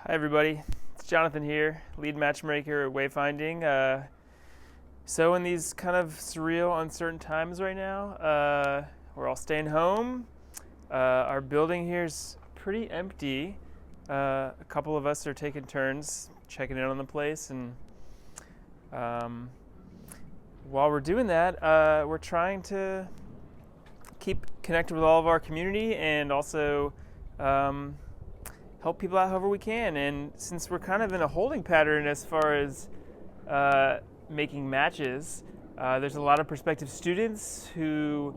Hi everybody, it's Jonathan here, Lead Matchmaker at Wayfinding. So in these kind of surreal, uncertain times right now, we're all staying home. Our building here is pretty empty. A couple of us are taking turns checking in on the place, and while we're doing that, we're trying to keep connected with all of our community and also help people out however we can. And since we're kind of in a holding pattern as far as making matches, there's a lot of prospective students who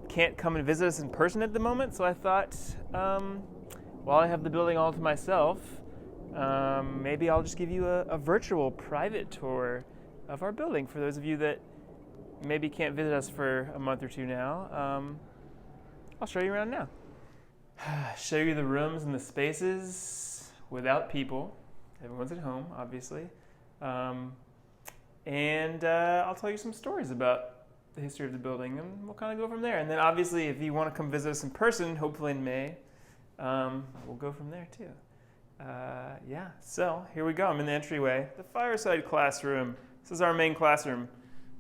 can't come and visit us in person at the moment. So I thought, while I have the building all to myself, maybe I'll just give you a virtual private tour of our building for those of you that maybe can't visit us for a month or two now. I'll show you around now. Show you the rooms and the spaces without people. Everyone's at home, obviously. And I'll tell you some stories about the history of the building, and we'll kind of go from there. And then obviously, if you want to come visit us in person, hopefully in May, we'll go from there too. Yeah, so here we go. I'm in the entryway. The fireside classroom. This is our main classroom.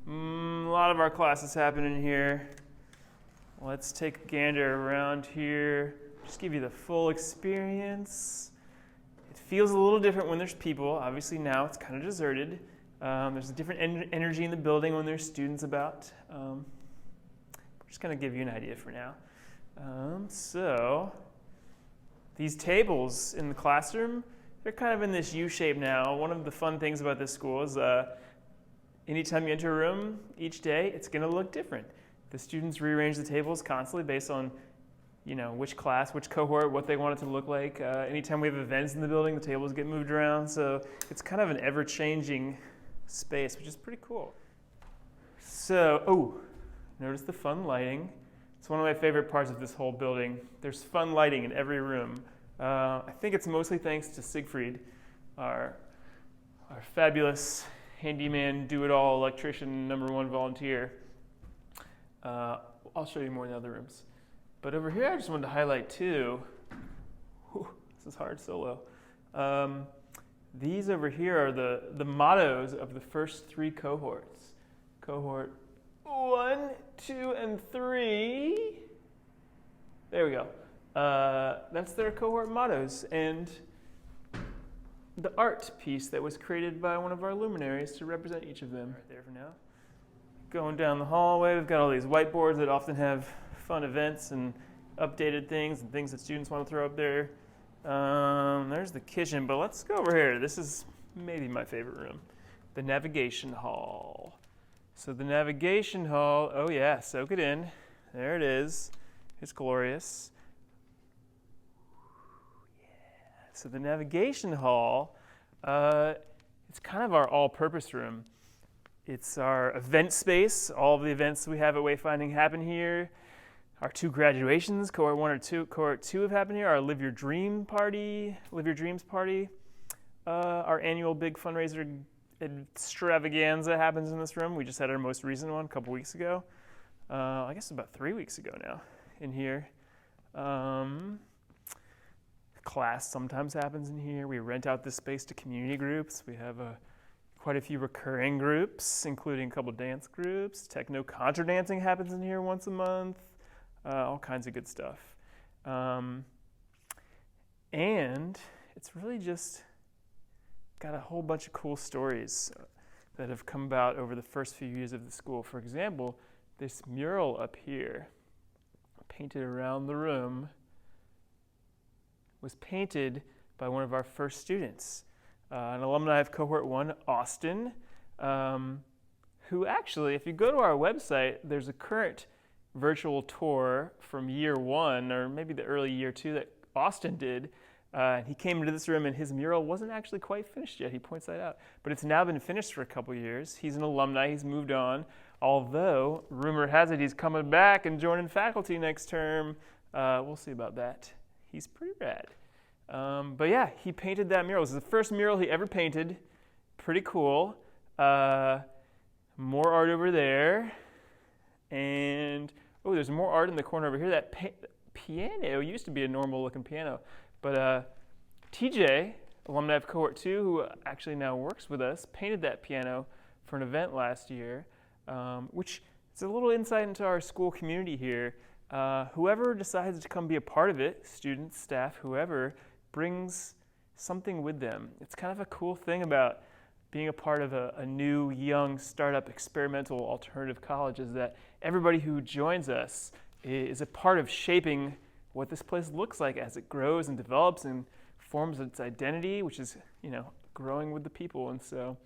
A lot of our classes happen in here. Let's take a gander around here. Just give you the full experience. It feels a little different when there's people. Obviously now it's kind of deserted. There's a different energy in the building when there's students about. Just going to give you an idea for now. So these tables in the classroom, they're kind of in this U shape now. One of the fun things about this school is anytime you enter a room each day, it's going to look different. The students rearrange the tables constantly based on, which class, which cohort, what they want it to look like. Anytime we have events in the building, the tables get moved around. So it's kind of an ever-changing space, which is pretty cool. So, notice the fun lighting. It's one of my favorite parts of this whole building. There's fun lighting in every room. I think it's mostly thanks to Siegfried, our fabulous handyman, do-it-all electrician, #1 volunteer. I'll show you more in the other rooms. But over here, I just wanted to highlight too. This is hard solo. These over here are the mottos of the first 3 cohorts. Cohort 1, 2, and 3. There we go. That's their cohort mottos. And the art piece that was created by one of our luminaries to represent each of them. Right there for now. Going down the hallway, we've got all these whiteboards that often have fun events and updated things and things that students want to throw up there. There's the kitchen, but let's go over here. This is maybe my favorite room, the navigation hall. So the navigation hall, oh yeah, soak it in. There it is. It's glorious. Yeah. So the navigation hall, it's kind of our all-purpose room. It's our event space. All of the events we have at Wayfinding happen here. Our 2 graduations, cohort 1 or 2, cohort 2 have happened here. Our Live Your Dreams party. Our annual big fundraiser extravaganza happens in this room. We just had our most recent one a couple weeks ago. I guess about 3 weeks ago now in here. Class sometimes happens in here. We rent out this space to community groups. We have quite a few recurring groups, including a couple dance groups. Techno contra dancing happens in here once a month. All kinds of good stuff. And it's really just got a whole bunch of cool stories that have come about over the first few years of the school. For example, this mural up here, painted around the room, was painted by one of our first students. An alumni of cohort 1, Austin, who actually, if you go to our website, there's a current virtual tour from year 1, or maybe the early year 2 that Austin did. He came into this room and his mural wasn't actually quite finished yet. He points that out. But it's now been finished for a couple years. He's an alumni. He's moved on. Although, rumor has it he's coming back and joining faculty next term. We'll see about that. He's pretty rad. But yeah, he painted that mural. This is the first mural he ever painted. Pretty cool. More art over there. And, there's more art in the corner over here. That piano used to be a normal looking piano. But TJ, alumni of Cohort 2, who actually now works with us, painted that piano for an event last year, which is a little insight into our school community here. Whoever decides to come be a part of it, students, staff, whoever, brings something with them. It's kind of a cool thing about being a part of a new, young, startup, experimental, alternative college is that everybody who joins us is a part of shaping what this place looks like as it grows and develops and forms its identity, which is, growing with the people. And so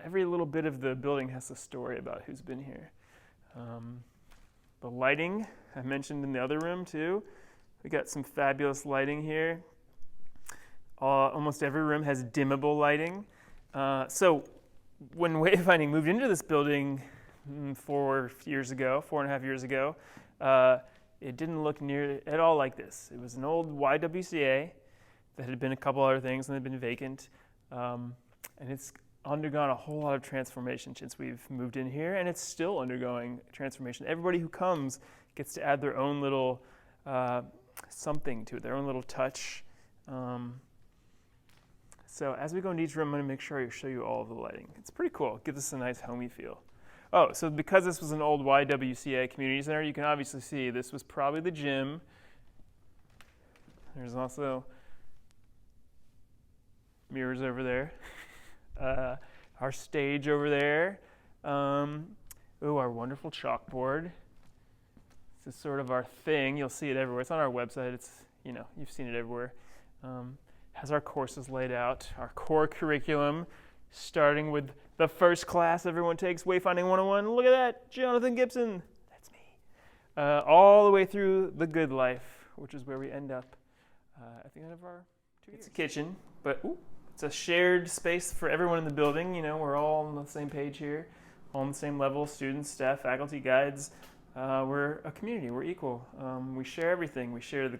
every little bit of the building has a story about who's been here. The lighting, I mentioned in the other room too. We got some fabulous lighting here. Almost every room has dimmable lighting. So when Wayfinding moved into this building 4.5 years ago, it didn't look near at all like this. It was an old YWCA that had been a couple other things and had been vacant. And it's undergone a whole lot of transformation since we've moved in here, and it's still undergoing transformation. Everybody who comes gets to add their own little something to it, their own little touch. So as we go into each room, I'm going to make sure I show you all of the lighting. It's pretty cool. It gives us a nice homey feel. Oh, so because this was an old YWCA community center, you can obviously see this was probably the gym. There's also mirrors over there. Our stage over there. Our wonderful chalkboard. This is sort of our thing. You'll see it everywhere. It's on our website. It's, you've seen it everywhere. Has our courses laid out, our core curriculum, starting with the first class everyone takes, Wayfinding 101. Look at that, Jonathan Gibson. That's me. All the way through the good life, which is where we end up at the end of our 2 years. It's a kitchen, but it's a shared space for everyone in the building. We're all on the same page here, all on the same level, students, staff, faculty, guides. We're a community. We're equal. We share everything. We share the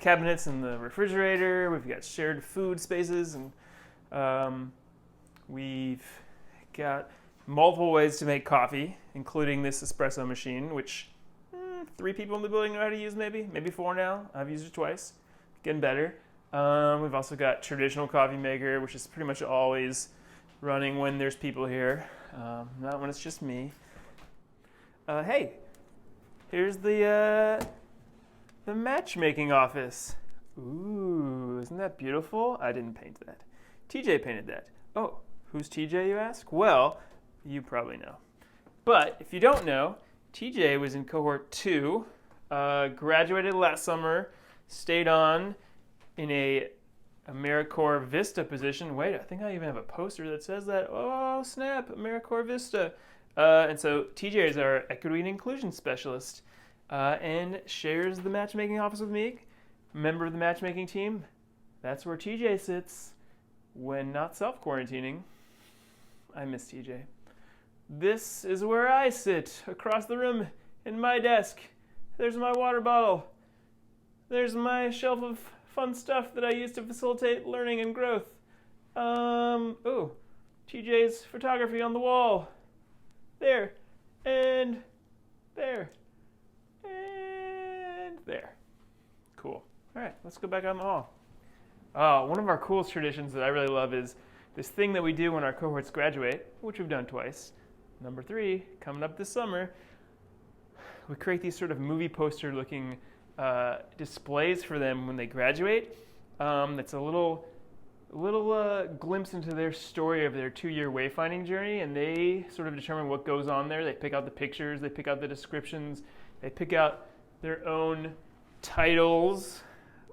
cabinets and the refrigerator. We've got shared food spaces, and we've got multiple ways to make coffee, including this espresso machine, which 3 people in the building know how to use, maybe 4 now. I've used it twice, getting better. We've also got traditional coffee maker, which is pretty much always running when there's people here, not when it's just me. Hey, here's the matchmaking office. Ooh, isn't that beautiful? I didn't paint that. TJ painted that. Oh, who's TJ, you ask? Well, you probably know. But if you don't know, TJ was in Cohort 2, graduated last summer, stayed on in a AmeriCorps Vista position. Wait, I think I even have a poster that says that. Oh, snap, AmeriCorps Vista. And so TJ is our equity and inclusion specialist. And shares the matchmaking office with me, member of the matchmaking team. That's where TJ sits when not self-quarantining. I miss TJ. This is where I sit, across the room in my desk. There's my water bottle. There's my shelf of fun stuff that I use to facilitate learning and growth. TJ's photography on the wall. There, and there. And there. Cool. All right, let's go back out in the hall. One of our coolest traditions that I really love is this thing that we do when our cohorts graduate, which we've done twice. Number 3, coming up this summer, we create these sort of movie poster looking displays for them when they graduate. That's a little glimpse into their story of their 2-year wayfinding journey, and they sort of determine what goes on there. They pick out the pictures, they pick out the descriptions, they pick out their own titles,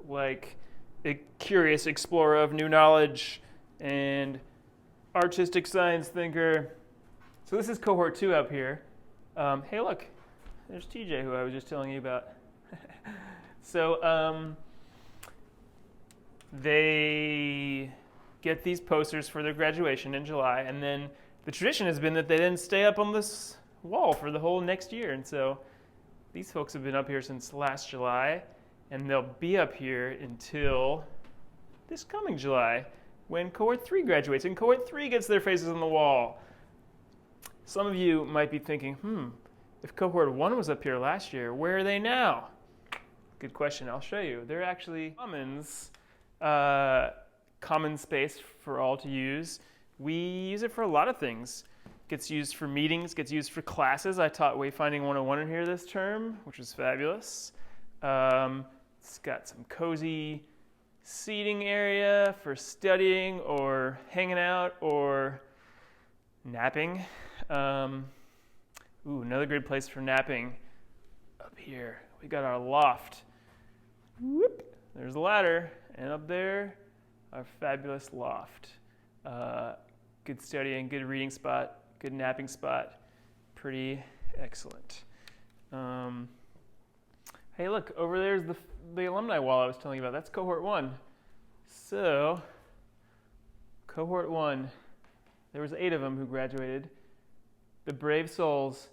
like a curious explorer of new knowledge and artistic science thinker. So this is Cohort 2 up here. Hey, look, there's TJ, who I was just telling you about. So they get these posters for their graduation in July, and then the tradition has been that they then stay up on this wall for the whole next year. And so these folks have been up here since last July, and they'll be up here until this coming July when Cohort 3 graduates, and Cohort 3 gets their faces on the wall. Some of you might be thinking, if Cohort 1 was up here last year, where are they now? Good question. I'll show you. They're actually commons, common space for all to use. We use it for a lot of things. Gets used for meetings, gets used for classes. I taught Wayfinding 101 in here this term, which was fabulous. It's got some cozy seating area for studying or hanging out or napping. Another great place for napping up here. We got our loft. Whoop, there's a ladder, and up there, our fabulous loft. Good studying, good reading spot, good napping spot. Pretty excellent. Hey, look, over there's the alumni wall I was telling you about. That's cohort 1. So, cohort 1, there was 8 of them who graduated. The brave souls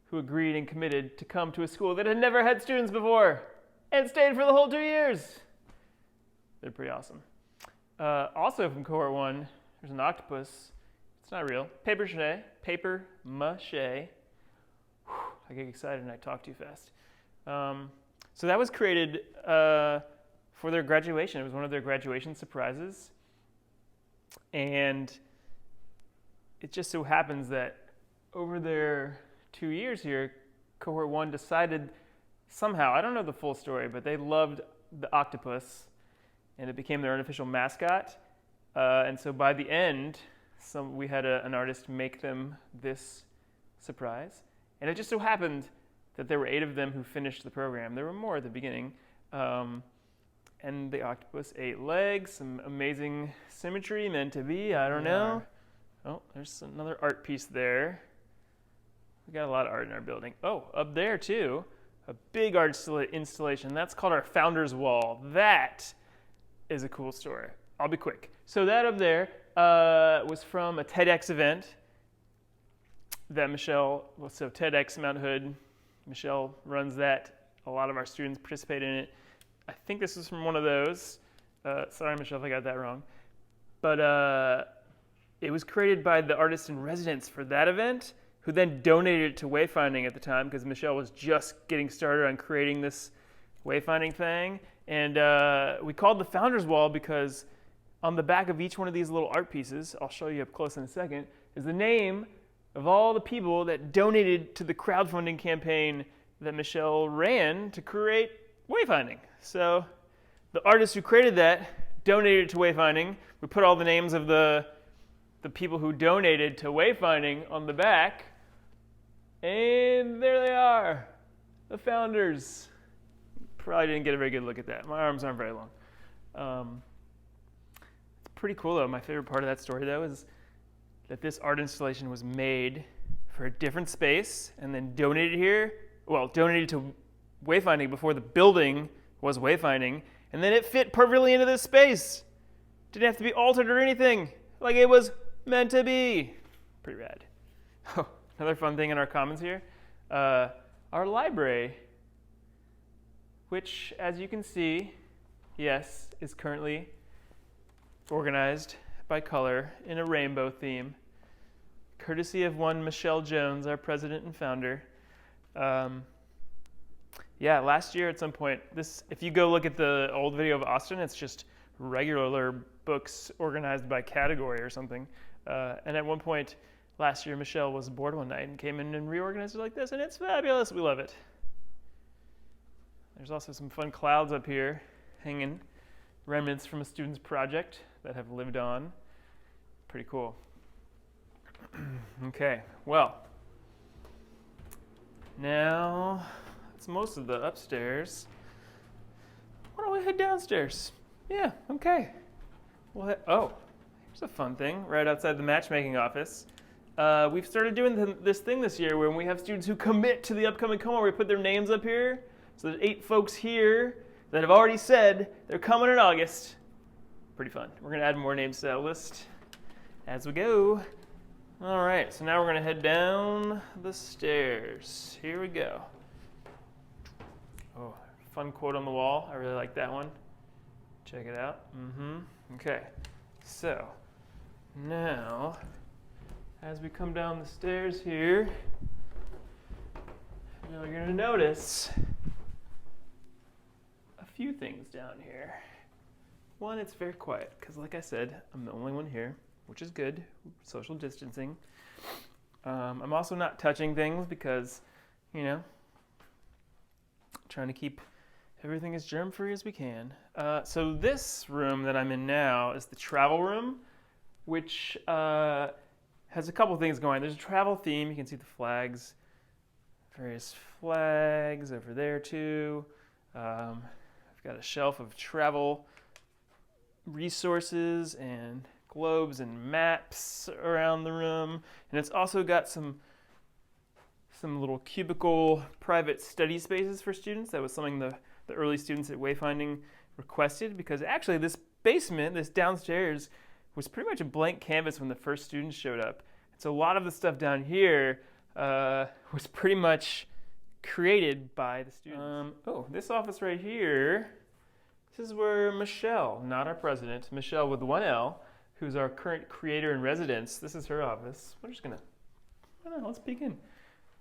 who agreed and committed to come to a school that had never had students before and stayed for the whole 2 years. They're pretty awesome. Also from cohort 1, there's an octopus. It's not real. Paper mache. I get excited and I talk too fast. So that was created for their graduation. It was one of their graduation surprises. And it just so happens that over their 2 years here, cohort 1 decided somehow, I don't know the full story, but they loved the octopus and it became their unofficial mascot. And so by the end, we had an artist make them this surprise. And it just so happened that there were 8 of them who finished the program. There were more at the beginning. And the octopus 8 legs, some amazing symmetry, meant to be, I don't know. Oh, there's another art piece there. We got a lot of art in our building. Oh, up there too, a big art installation. That's called our Founders Wall. That is a cool story. I'll be quick. So that up there was from a TEDx event that Michelle, so TEDx Mount Hood, Michelle runs that. A lot of our students participate in it. I think this is from one of those. Sorry, Michelle, if I got that wrong. But it was created by the artist in residence for that event, who then donated it to Wayfinding at the time because Michelle was just getting started on creating this Wayfinding thing. And we called the Founders Wall because on the back of each one of these little art pieces, I'll show you up close in a second, is the name of all the people that donated to the crowdfunding campaign that Michelle ran to create Wayfinding. So the artist who created that donated to Wayfinding. We put all the names of the people who donated to Wayfinding on the back. And there they are, the founders. Probably didn't get a very good look at that. My arms aren't very long. It's pretty cool though. My favorite part of that story though is that this art installation was made for a different space and then donated here. Well, donated to Wayfinding before the building was Wayfinding, and then it fit perfectly into this space. Didn't have to be altered or anything. Like it was meant to be. Pretty rad. Oh, another fun thing in our commons here, our library, which, as you can see, yes, is currently organized by color in a rainbow theme, courtesy of one Michelle Jones, our president and founder. Yeah, last year at some point, if you go look at the old video of Austin, it's just regular books organized by category or something. And at one point last year, Michelle was bored one night and came in and reorganized it like this, and it's fabulous. We love it. There's also some fun clouds up here hanging, remnants from a student's project that have lived on. Pretty cool. Okay, well, now that's most of the upstairs. Why don't we head downstairs? Yeah, okay. Oh, here's a fun thing right outside the matchmaking office. We've started doing this thing this year where when we have students who commit to the upcoming cohort, we put their names up here. So there's 8 folks here that have already said they're coming in August. Pretty fun. We're going to add more names to that list as we go. All right, so now we're going to head down the stairs. Here we go. Oh, fun quote on the wall. I really like that one. Check it out. Okay, so now as we come down the stairs here, you're going to notice few things down here. One, it's very quiet because, like I said, I'm the only one here, which is good. Social distancing. I'm also not touching things because, you know, trying to keep everything as germ-free as we can. So this room that I'm in now is the travel room, which has a couple things going. There's a travel theme. You can see the flags, various flags over there too. I've got a shelf of travel resources and globes and maps around the room, and it's also got some little cubicle private study spaces for students. That was something the early students at Wayfinding requested, because actually this basement, this downstairs, was pretty much a blank canvas when the first students showed up. So a lot of the stuff down here was pretty much created by the students. This office right here, this is where Michelle, not our president, Michelle with one L, who's our current creator in residence, this is her office. We're just gonna, I don't know, let's begin.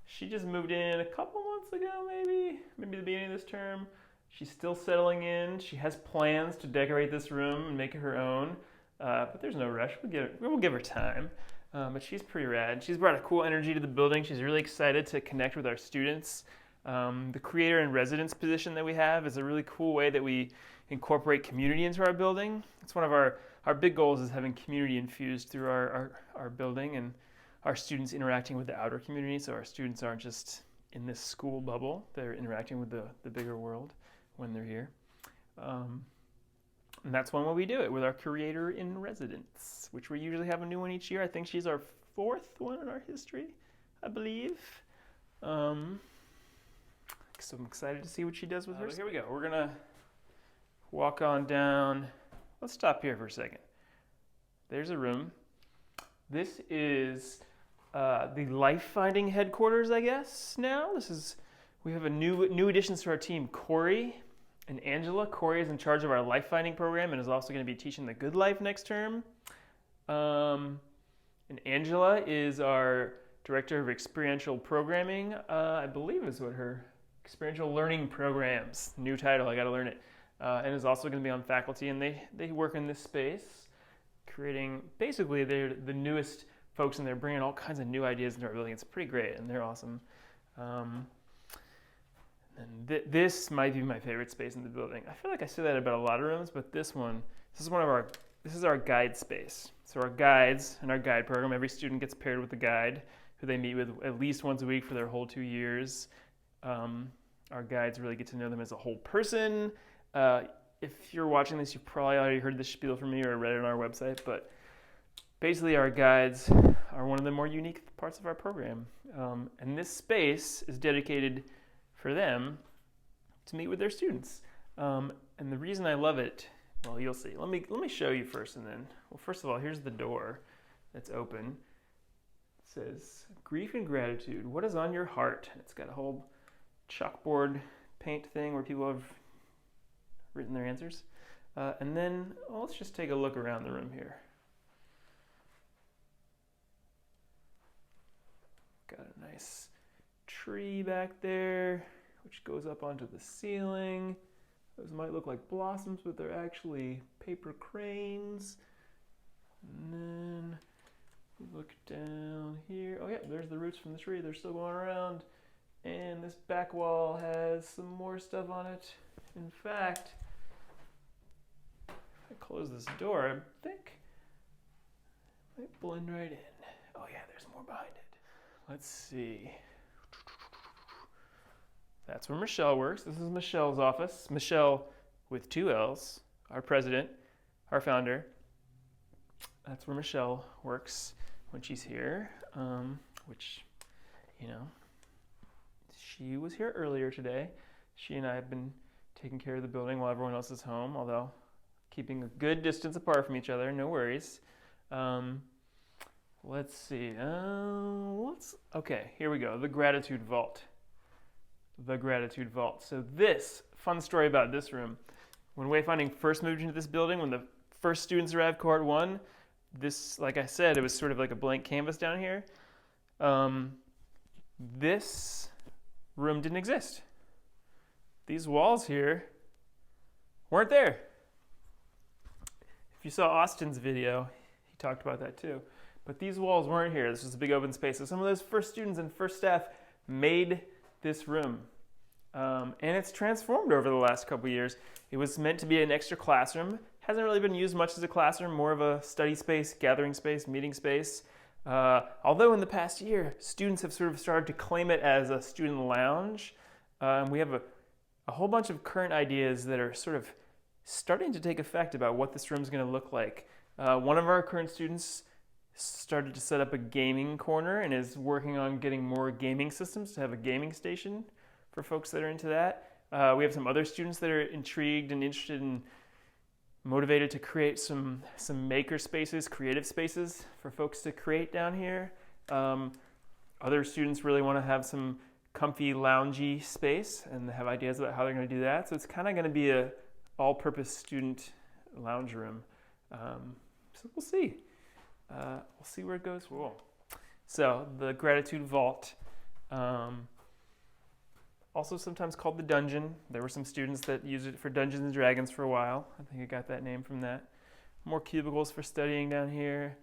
She just moved in a couple months ago, maybe the beginning of this term. She's still settling in. She has plans to decorate this room and make it her own, but there's no rush. We'll give her time. But she's pretty rad. She's brought a cool energy to the building. She's really excited to connect with our students. The creator in residence position that we have is a really cool way that we incorporate community into our building. It's one of our big goals, is having community infused through our building, and our students interacting with the outer community, so our students aren't just in this school bubble. They're interacting with the bigger world when they're here. And that's one way we do it, with our creator in residence, which we usually have a new one each year. I think she's our 4th one in our history, I believe. So I'm excited to see what she does with her. Here we go. We're gonna walk on down. Let's stop here for a second. There's a room. This is the Life-Finding headquarters, I guess, now. We have a new additions to our team, Corey and Angela. Corey is in charge of our Life-Finding program and is also going to be teaching the Good Life next term. And Angela is our director of experiential programming, I believe is what her experiential learning programs, new title, I got to learn it, and is also going to be on faculty, and they work in this space, creating, basically they're the newest folks in there, bringing all kinds of new ideas into our building. It's pretty great, and they're awesome. And this might be my favorite space in the building. I feel like I say that about a lot of rooms, but this is our guide space. So our guides in our guide program, every student gets paired with a guide who they meet with at least once a week for their whole 2 years. Our guides really get to know them as a whole person. If you're watching this, you've probably already heard this spiel from me or read it on our website, but basically our guides are one of the more unique parts of our program. And this space is dedicated for them to meet with their students. And the reason I love it, well, you'll see. Let me show you first, and then, well, first of all, here's the door that's open. It says, "Grief and Gratitude, what is on your heart?" It's got a whole chalkboard paint thing where people have written their answers. And then, let's just take a look around the room here. Got a nice tree back there, which goes up onto the ceiling. Those might look like blossoms, but they're actually paper cranes. And then look down here. Oh yeah, there's the roots from the tree. They're still going around. And this back wall has some more stuff on it. In fact, if I close this door, I think it might blend right in. Oh yeah, there's more behind it. Let's see. That's where Michelle works. This is Michelle's office. Michelle with 2 L's, our president, our founder. That's where Michelle works when she's here, which, you know, she was here earlier today. She and I have been taking care of the building while everyone else is home, although keeping a good distance apart from each other, no worries. Let's see. Okay, here we go. The Gratitude Vault. The Gratitude Vault. So this, fun story about this room. When Wayfinding first moved into this building, when the first students arrived, cohort 1, this, like I said, it was sort of like a blank canvas down here. This room didn't exist. These walls here weren't there. If you saw Austin's video, he talked about that too. But these walls weren't here. This was a big open space. So some of those first students and first staff made this room. And it's transformed over the last couple years. It was meant to be an extra classroom. Hasn't really been used much as a classroom, more of a study space, gathering space, meeting space. Although in the past year, students have sort of started to claim it as a student lounge. We have a whole bunch of current ideas that are sort of starting to take effect about what this room is going to look like. One of our current students started to set up a gaming corner and is working on getting more gaming systems to have a gaming station for folks that are into that. We have some other students that are intrigued and interested and motivated to create some maker spaces, creative spaces for folks to create down here. Other students really want to have some comfy, loungy space and have ideas about how they're going to do that. So it's kind of going to be a all-purpose student lounge room. So we'll see. We'll see where it goes. Cool. So the Gratitude Vault, also sometimes called the Dungeon. There were some students that used it for Dungeons and Dragons for a while. I think I got that name from that. More cubicles for studying down here.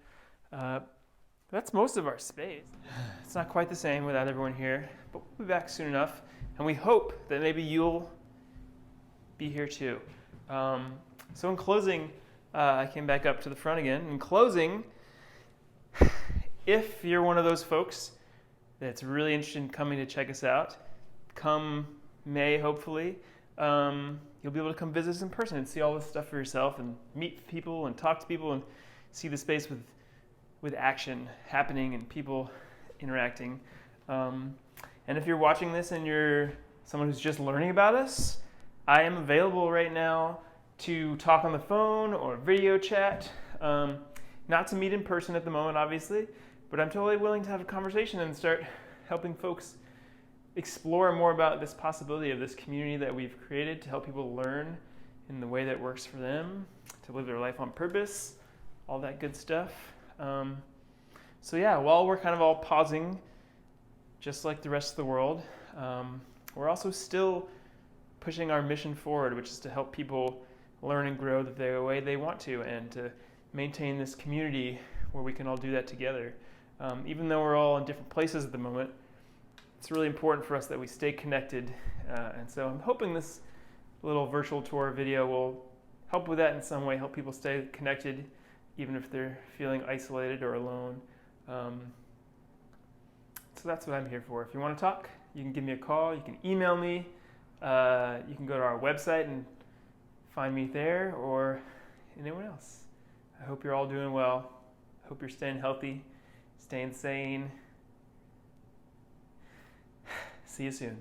That's most of our space. It's not quite the same without everyone here, but we'll be back soon enough. And we hope that maybe you'll be here too. So in closing, I came back up to the front again. In closing, if you're one of those folks that's really interested in coming to check us out, come May, hopefully, you'll be able to come visit us in person and see all this stuff for yourself and meet people and talk to people and see the space with action happening and people interacting. And if you're watching this and you're someone who's just learning about us, I am available right now to talk on the phone or video chat. Not to meet in person at the moment, obviously, but I'm totally willing to have a conversation and start helping folks explore more about this possibility of this community that we've created to help people learn in the way that works for them, to live their life on purpose, all that good stuff. So yeah, while we're kind of all pausing, just like the rest of the world, we're also still pushing our mission forward, which is to help people learn and grow the way they want to and to maintain this community where we can all do that together. Even though we're all in different places at the moment, it's really important for us that we stay connected. And so I'm hoping this little virtual tour video will help with that in some way, help people stay connected, even if they're feeling isolated or alone. So that's what I'm here for. If you want to talk, you can give me a call, you can email me, you can go to our website and find me there, or anyone else. I hope you're all doing well. I hope you're staying healthy, staying sane. See you soon.